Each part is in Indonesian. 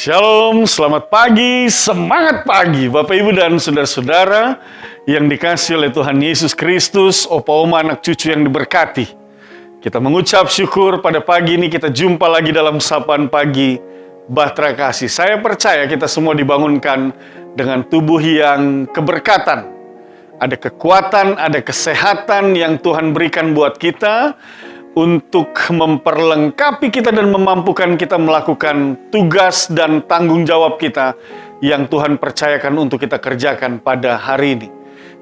Shalom, selamat pagi, semangat pagi Bapak Ibu dan Saudara-saudara yang dikasihi oleh Tuhan Yesus Kristus, Opa Oma anak cucu yang diberkati. Kita mengucap syukur pada pagi ini kita jumpa lagi dalam sapaan pagi Bahtera Kasih. Saya percaya kita semua dibangunkan dengan tubuh yang keberkatan. Ada kekuatan, ada kesehatan yang Tuhan berikan buat kita untuk memperlengkapi kita dan memampukan kita melakukan tugas dan tanggung jawab kita yang Tuhan percayakan untuk kita kerjakan pada hari ini.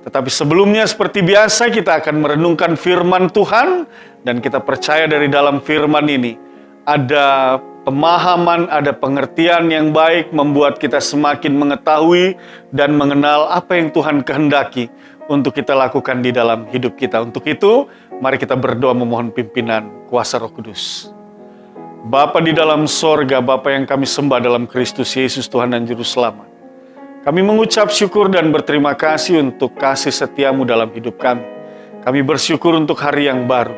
Tetapi sebelumnya seperti biasa kita akan merenungkan firman Tuhan dan kita percaya dari dalam firman ini ada pemahaman, ada pengertian yang baik membuat kita semakin mengetahui dan mengenal apa yang Tuhan kehendaki untuk kita lakukan di dalam hidup kita. Untuk itu, mari kita berdoa memohon pimpinan kuasa Roh Kudus. Bapa di dalam sorga, Bapa yang kami sembah dalam Kristus Yesus Tuhan dan Juru Selamat. Kami mengucap syukur dan berterima kasih untuk kasih setiamu dalam hidup kami. Kami bersyukur untuk hari yang baru.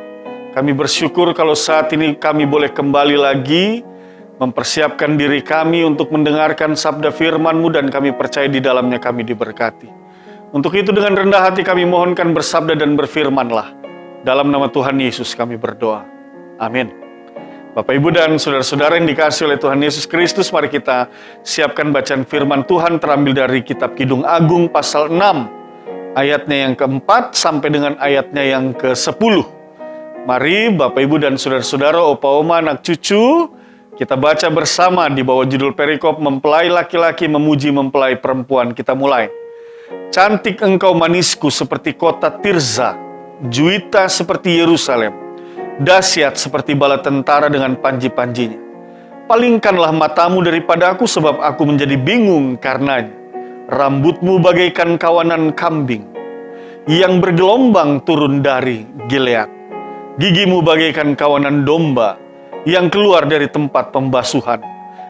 Kami bersyukur kalau saat ini kami boleh kembali lagi mempersiapkan diri kami untuk mendengarkan sabda firman-Mu dan kami percaya di dalamnya kami diberkati. Untuk itu dengan rendah hati kami mohonkan bersabda dan berfirmanlah. Dalam nama Tuhan Yesus kami berdoa. Amin. Bapak Ibu dan Saudara-saudara yang dikasihi oleh Tuhan Yesus Kristus, mari kita siapkan bacaan firman Tuhan terambil dari kitab Kidung Agung pasal 6. Ayatnya yang keempat sampai dengan ayatnya yang ke-10. Mari Bapak Ibu dan Saudara-saudara, Opa Oma anak cucu, kita baca bersama di bawah judul perikop Mempelai laki-laki memuji mempelai perempuan. Kita mulai. Cantik engkau manisku seperti kota Tirza, juwita seperti Yerusalem, dahsyat seperti bala tentara dengan panji-panjinya. Palingkanlah matamu daripada aku sebab aku menjadi bingung karenanya. Rambutmu bagaikan kawanan kambing yang bergelombang turun dari Gilead. Gigimu bagaikan kawanan domba yang keluar dari tempat pembasuhan,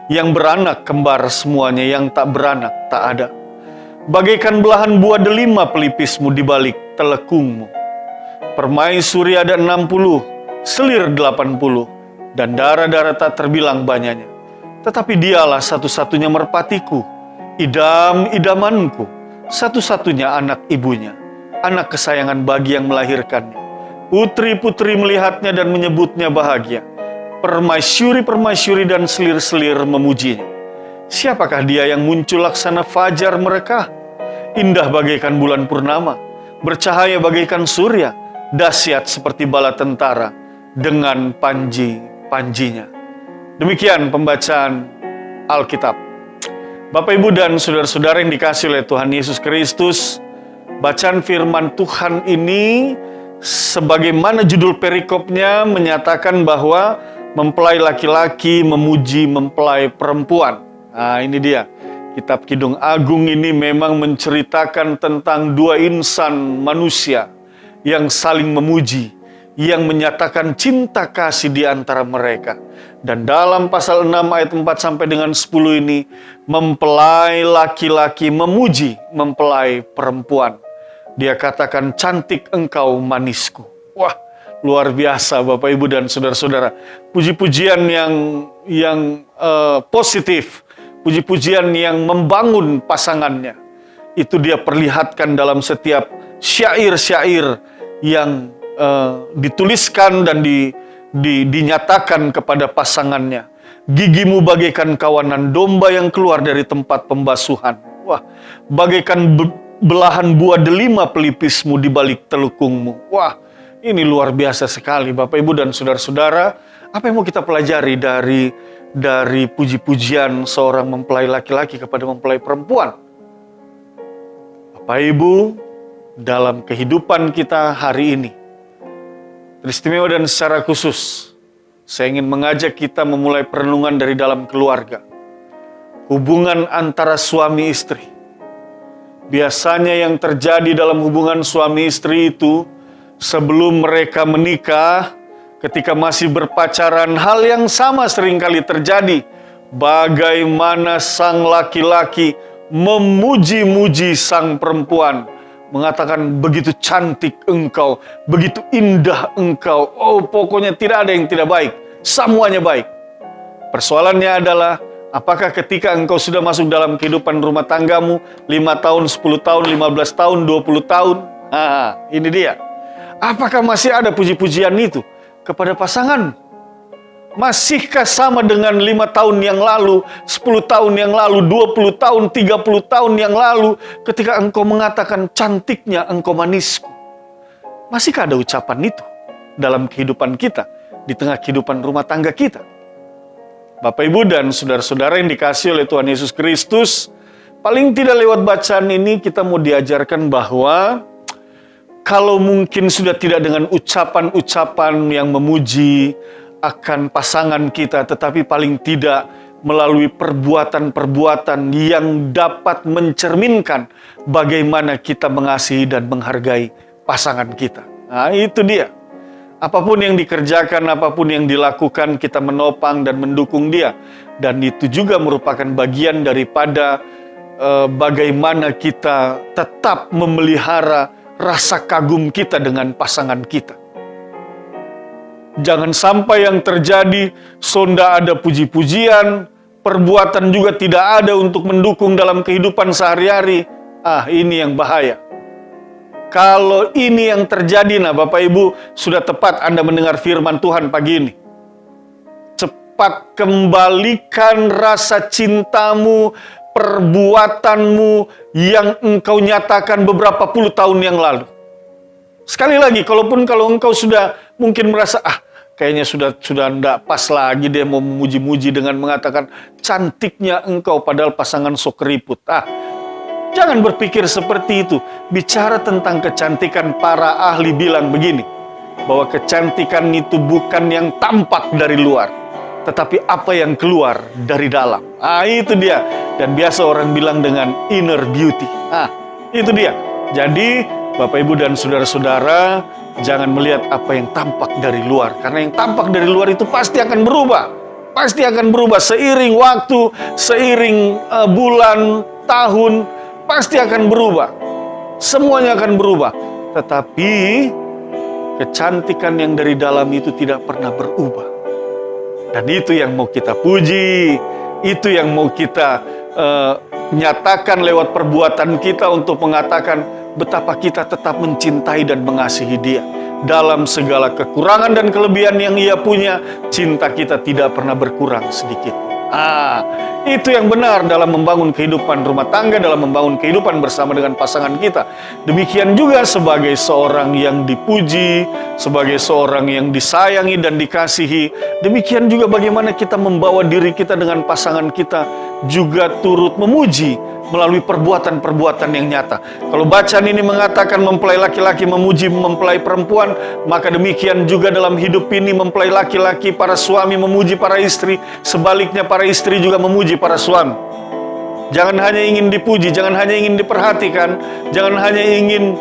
yang beranak kembar semuanya, yang tak beranak tak ada. Bagaikan belahan buah delima pelipismu di balik telekungmu. Permaisuri ada 60, selir 80, dan darah-darah tak terbilang banyaknya. Tetapi dialah satu-satunya merpatiku, idam-idamanku, satu-satunya anak ibunya, anak kesayangan bagi yang melahirkannya. Putri-putri melihatnya dan menyebutnya bahagia. Permaisuri-permaisuri dan selir-selir memujinya. Siapakah dia yang muncul laksana fajar mereka? Indah bagaikan bulan purnama, bercahaya bagaikan surya, dahsyat seperti bala tentara dengan panji-panjinya. Demikian pembacaan Alkitab. Bapak Ibu dan Saudara-saudara yang dikasihi oleh Tuhan Yesus Kristus, bacaan firman Tuhan ini sebagaimana judul perikopnya menyatakan bahwa mempelai laki-laki memuji mempelai perempuan. Nah, ini dia. Kitab Kidung Agung ini memang menceritakan tentang dua insan manusia yang saling memuji, yang menyatakan cinta kasih di antara mereka. Dan dalam pasal 6 ayat 4 sampai dengan 10 ini, mempelai laki-laki memuji mempelai perempuan. Dia katakan, cantik engkau manisku. Wah, luar biasa Bapak Ibu dan Saudara-saudara. Puji-pujian yang positif. Puji-pujian yang membangun pasangannya. Itu dia perlihatkan dalam setiap syair-syair yang dituliskan dan dinyatakan kepada pasangannya. Gigimu bagaikan kawanan domba yang keluar dari tempat pembasuhan. Wah, bagaikan belahan buah delima pelipismu di balik telukungmu. Wah, ini luar biasa sekali Bapak Ibu dan Saudara-saudara. Apa yang mau kita pelajari dari puji-pujian seorang mempelai laki-laki kepada mempelai perempuan? Bapak Ibu, dalam kehidupan kita hari ini, teristimewa dan secara khusus, saya ingin mengajak kita memulai perenungan dari dalam keluarga. Hubungan antara suami istri. Biasanya yang terjadi dalam hubungan suami istri itu, sebelum mereka menikah, ketika masih berpacaran, hal yang sama seringkali terjadi. Bagaimana sang laki-laki memuji-muji sang perempuan. Mengatakan, begitu cantik engkau, begitu indah engkau. Oh, pokoknya tidak ada yang tidak baik. Semuanya baik. Persoalannya adalah Apakah ketika engkau sudah masuk dalam kehidupan rumah tanggamu, 5 tahun, 10 tahun, 15 tahun, 20 tahun, ini dia. Apakah masih ada puji-pujian itu kepada pasangan? Masihkah sama dengan 5 tahun yang lalu, 10 tahun yang lalu, 20 tahun, 30 tahun yang lalu, ketika engkau mengatakan cantiknya engkau manisku? Masihkah ada ucapan itu dalam kehidupan kita, di tengah kehidupan rumah tangga kita? Bapak, Ibu, dan saudara-saudara yang dikasihi oleh Tuhan Yesus Kristus, paling tidak lewat bacaan ini kita mau diajarkan bahwa kalau mungkin sudah tidak dengan ucapan-ucapan yang memuji akan pasangan kita, tetapi paling tidak melalui perbuatan-perbuatan yang dapat mencerminkan bagaimana kita mengasihi dan menghargai pasangan kita. Nah, itu dia. Apapun yang dikerjakan, apapun yang dilakukan, kita menopang dan mendukung dia. Dan itu juga merupakan bagian daripada bagaimana kita tetap memelihara rasa kagum kita dengan pasangan kita. Jangan sampai yang terjadi, sonda ada puji-pujian, perbuatan juga tidak ada untuk mendukung dalam kehidupan sehari-hari. Ini yang bahaya. Kalau ini yang terjadi, Bapak Ibu, sudah tepat Anda mendengar firman Tuhan pagi ini. Cepat kembalikan rasa cintamu, perbuatanmu yang engkau nyatakan beberapa puluh tahun yang lalu. Sekali lagi, kalau engkau sudah mungkin merasa, kayaknya sudah tidak pas lagi dia mau memuji-muji dengan mengatakan cantiknya engkau padahal pasangan sok keriput. Jangan berpikir seperti itu. Bicara tentang kecantikan, para ahli bilang begini, bahwa kecantikan itu bukan yang tampak dari luar, tetapi apa yang keluar dari dalam. Itu dia. Dan biasa orang bilang dengan inner beauty. Itu dia. Jadi, Bapak, Ibu, dan saudara-saudara, jangan melihat apa yang tampak dari luar. Karena yang tampak dari luar itu pasti akan berubah. Pasti akan berubah seiring waktu, seiring bulan, tahun, pasti akan berubah. Semuanya akan berubah. Tetapi kecantikan yang dari dalam itu tidak pernah berubah. Dan itu yang mau kita puji. Itu yang mau kita nyatakan lewat perbuatan kita untuk mengatakan betapa kita tetap mencintai dan mengasihi dia. Dalam segala kekurangan dan kelebihan yang ia punya, cinta kita tidak pernah berkurang sedikit. Itu yang benar dalam membangun kehidupan rumah tangga, dalam membangun kehidupan bersama dengan pasangan kita. Demikian juga sebagai seorang yang dipuji, sebagai seorang yang disayangi dan dikasihi. Demikian juga bagaimana kita membawa diri kita dengan pasangan kita juga turut memuji melalui perbuatan-perbuatan yang nyata. Kalau bacaan ini mengatakan mempelai laki-laki memuji mempelai perempuan, maka demikian juga dalam hidup ini mempelai laki-laki, para suami memuji para istri, sebaliknya para istri juga memuji para suami. Jangan hanya ingin dipuji, jangan hanya ingin diperhatikan, jangan hanya ingin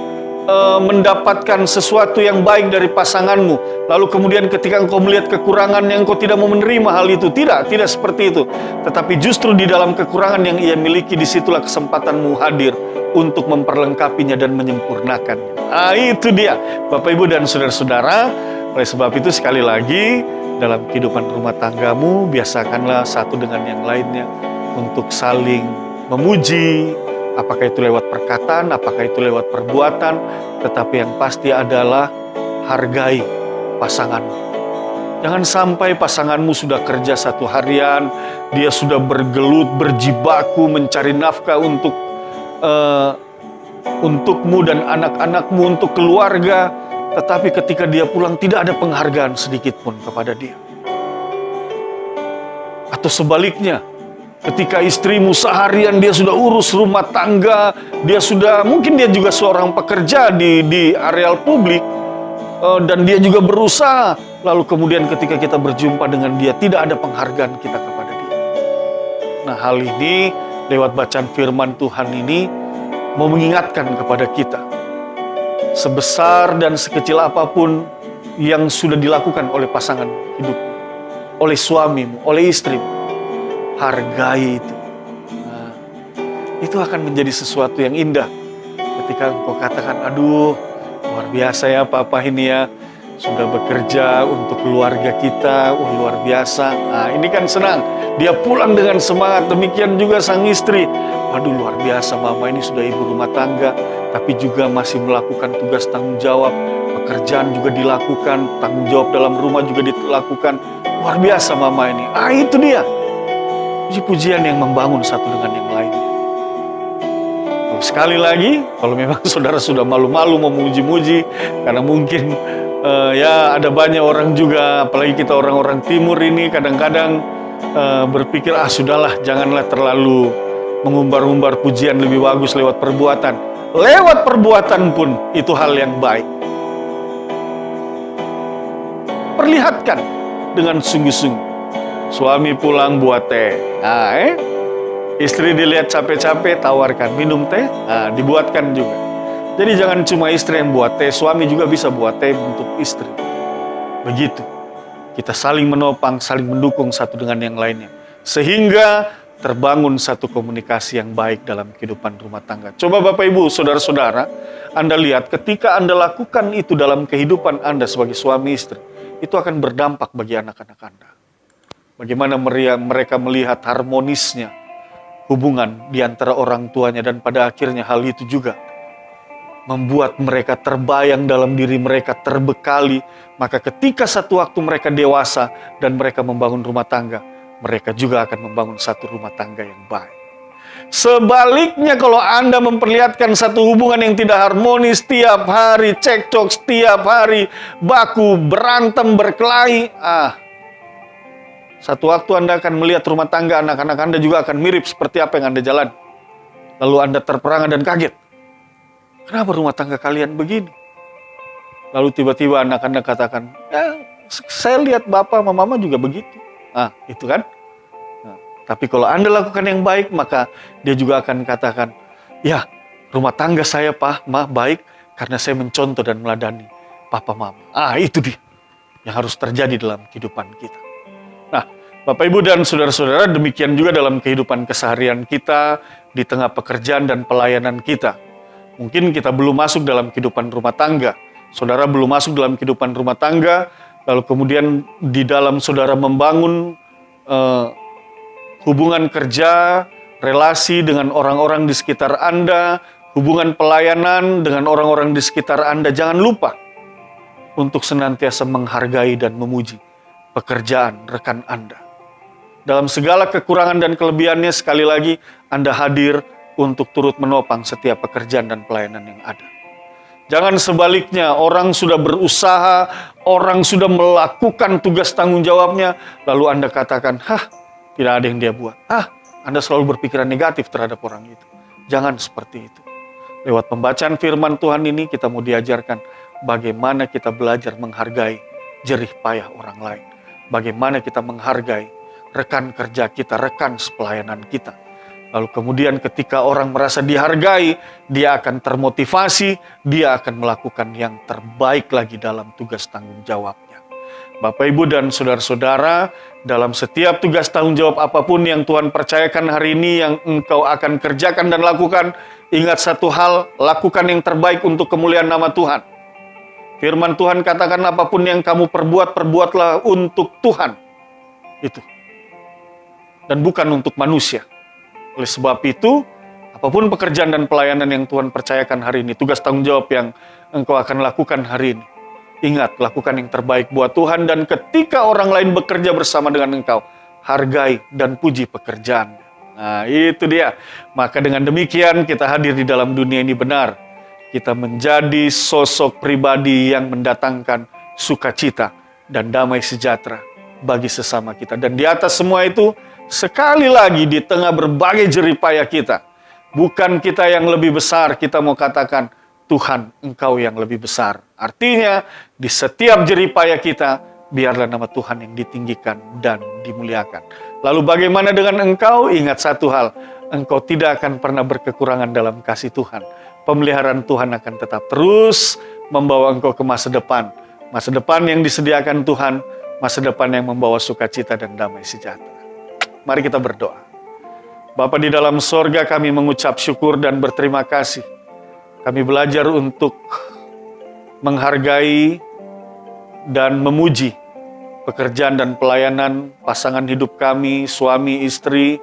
mendapatkan sesuatu yang baik dari pasanganmu, lalu kemudian ketika engkau melihat kekurangan yang engkau tidak mau menerima hal itu. Tidak seperti itu. Tetapi justru di dalam kekurangan yang ia miliki, disitulah kesempatanmu hadir untuk memperlengkapinya dan menyempurnakannya. Itu dia, Bapak, Ibu, dan saudara-saudara. Oleh sebab itu, sekali lagi, dalam kehidupan rumah tanggamu, biasakanlah satu dengan yang lainnya untuk saling memuji. Apakah itu lewat perkataan, apakah itu lewat perbuatan, tetapi yang pasti adalah hargai pasanganmu. Jangan sampai pasanganmu sudah kerja satu harian, dia sudah bergelut, berjibaku mencari nafkah untukmu dan anak-anakmu, untuk keluarga, tetapi ketika dia pulang tidak ada penghargaan sedikit pun kepada dia. Atau sebaliknya, ketika istrimu seharian dia sudah urus rumah tangga, mungkin dia juga seorang pekerja di areal publik, dan dia juga berusaha, lalu kemudian ketika kita berjumpa dengan dia, tidak ada penghargaan kita kepada dia. Nah, hal ini lewat bacaan firman Tuhan ini mau mengingatkan kepada kita, sebesar dan sekecil apapun yang sudah dilakukan oleh pasangan hidupmu, oleh suamimu, oleh istrimu, hargai itu. Itu akan menjadi sesuatu yang indah ketika engkau katakan, aduh, luar biasa ya papa ini ya. sudah bekerja untuk keluarga kita, luar biasa. Nah, ini kan senang. Dia pulang dengan semangat, demikian juga sang istri. Waduh, luar biasa, mama ini sudah ibu rumah tangga, tapi juga masih melakukan tugas tanggung jawab. Pekerjaan juga dilakukan, tanggung jawab dalam rumah juga dilakukan. Luar biasa mama ini. Itu dia. Puji-pujian yang membangun satu dengan yang lain. Sekali lagi, kalau memang saudara sudah malu-malu memuji-muji, karena mungkin ya ada banyak orang juga, apalagi kita orang-orang timur ini kadang-kadang berpikir, sudahlah, janganlah terlalu mengumbar-umbar pujian, lebih bagus lewat perbuatan. Lewat perbuatan pun itu hal yang baik. Perlihatkan dengan sungguh-sungguh. Suami pulang buat teh. Istri dilihat capek-capek, tawarkan minum teh, dibuatkan juga. Jadi jangan cuma istri yang buat teh, suami juga bisa buat teh untuk istri. Begitu. Kita saling menopang, saling mendukung satu dengan yang lainnya. Sehingga terbangun satu komunikasi yang baik dalam kehidupan rumah tangga. Coba Bapak Ibu, saudara-saudara, Anda lihat ketika Anda lakukan itu dalam kehidupan Anda sebagai suami istri, itu akan berdampak bagi anak-anak Anda. Bagaimana mereka melihat harmonisnya hubungan di antara orang tuanya, dan pada akhirnya hal itu juga membuat mereka terbayang dalam diri mereka, terbekali. Maka ketika satu waktu mereka dewasa dan mereka membangun rumah tangga, mereka juga akan membangun satu rumah tangga yang baik. Sebaliknya, kalau Anda memperlihatkan satu hubungan yang tidak harmonis, setiap hari cekcok, setiap hari baku, berantem, berkelahi, satu waktu Anda akan melihat rumah tangga anak-anak Anda juga akan mirip seperti apa yang Anda jalan. Lalu Anda terperangah dan kaget. Kenapa rumah tangga kalian begini? Lalu tiba-tiba anak Anda katakan, saya lihat bapak sama mama juga begitu. Itu kan? Tapi kalau Anda lakukan yang baik, maka dia juga akan katakan, ya, rumah tangga saya, Pak, Ma, baik karena saya mencontoh dan meladani papa mama. Itu dia yang harus terjadi dalam kehidupan kita. Nah, Bapak Ibu dan saudara-saudara, demikian juga dalam kehidupan keseharian kita, di tengah pekerjaan dan pelayanan kita. Mungkin kita belum masuk dalam kehidupan rumah tangga. Saudara belum masuk dalam kehidupan rumah tangga, lalu kemudian di dalam saudara membangun hubungan kerja, relasi dengan orang-orang di sekitar Anda, hubungan pelayanan dengan orang-orang di sekitar Anda. Jangan lupa untuk senantiasa menghargai dan memuji pekerjaan rekan Anda. Dalam segala kekurangan dan kelebihannya, sekali lagi Anda hadir untuk turut menopang setiap pekerjaan dan pelayanan yang ada. Jangan sebaliknya, orang sudah berusaha, orang sudah melakukan tugas tanggung jawabnya, lalu Anda katakan, tidak ada yang dia buat. Anda selalu berpikiran negatif terhadap orang itu. Jangan seperti itu. Lewat pembacaan firman Tuhan ini, kita mau diajarkan bagaimana kita belajar menghargai jerih payah orang lain. Bagaimana kita menghargai rekan kerja kita, rekan sepelayanan kita. Lalu kemudian ketika orang merasa dihargai, dia akan termotivasi, dia akan melakukan yang terbaik lagi dalam tugas tanggung jawabnya. Bapak, Ibu, dan saudara-saudara, dalam setiap tugas tanggung jawab apapun yang Tuhan percayakan hari ini, yang engkau akan kerjakan dan lakukan, ingat satu hal, lakukan yang terbaik untuk kemuliaan nama Tuhan. Firman Tuhan katakan, apapun yang kamu perbuat, perbuatlah untuk Tuhan. Itu. Dan bukan untuk manusia. Oleh sebab itu, apapun pekerjaan dan pelayanan yang Tuhan percayakan hari ini, tugas tanggung jawab yang engkau akan lakukan hari ini, ingat, lakukan yang terbaik buat Tuhan, dan ketika orang lain bekerja bersama dengan engkau, hargai dan puji pekerjaan. Itu dia. Maka dengan demikian kita hadir di dalam dunia ini benar. Kita menjadi sosok pribadi yang mendatangkan sukacita dan damai sejahtera bagi sesama kita. Dan di atas semua itu, sekali lagi di tengah berbagai jeripaya kita, bukan kita yang lebih besar, kita mau katakan, Tuhan, Engkau yang lebih besar. Artinya, di setiap jeripaya kita, biarlah nama Tuhan yang ditinggikan dan dimuliakan. Lalu bagaimana dengan engkau? Ingat satu hal, engkau tidak akan pernah berkekurangan dalam kasih Tuhan. Pemeliharaan Tuhan akan tetap terus membawa engkau ke masa depan. Masa depan yang disediakan Tuhan, masa depan yang membawa sukacita dan damai sejahtera. Mari kita berdoa. Bapa di dalam sorga, kami mengucap syukur dan berterima kasih. Kami belajar untuk menghargai dan memuji pekerjaan dan pelayanan pasangan hidup kami, suami, istri,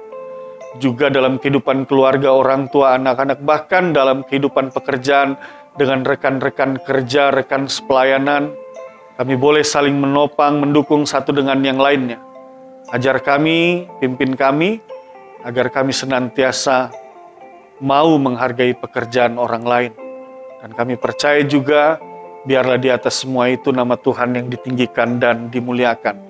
juga dalam kehidupan keluarga, orang tua, anak-anak, bahkan dalam kehidupan pekerjaan dengan rekan-rekan kerja, rekan sepelayanan. Kami boleh saling menopang, mendukung satu dengan yang lainnya. Ajar kami, pimpin kami, agar kami senantiasa mau menghargai pekerjaan orang lain. Dan kami percaya juga, biarlah di atas semua itu nama Tuhan yang ditinggikan dan dimuliakan.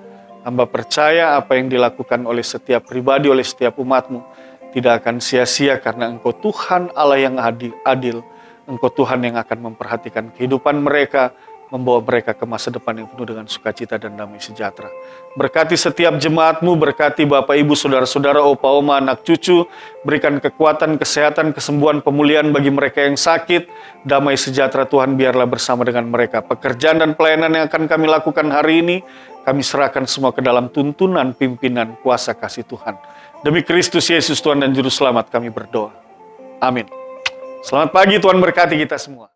Hamba percaya apa yang dilakukan oleh setiap pribadi, oleh setiap umat-Mu, tidak akan sia-sia karena Engkau Tuhan Allah yang adil. Engkau Tuhan yang akan memperhatikan kehidupan mereka, membawa mereka ke masa depan yang penuh dengan sukacita dan damai sejahtera. Berkati setiap jemaat-Mu, berkati Bapak, Ibu, Saudara-saudara, Opa, Oma, anak cucu, berikan kekuatan, kesehatan, kesembuhan, pemulihan bagi mereka yang sakit, damai sejahtera Tuhan biarlah bersama dengan mereka. Pekerjaan dan pelayanan yang akan kami lakukan hari ini, kami serahkan semua ke dalam tuntunan pimpinan kuasa kasih Tuhan. Demi Kristus Yesus Tuhan dan Juru Selamat kami berdoa. Amin. Selamat pagi, Tuhan berkati kita semua.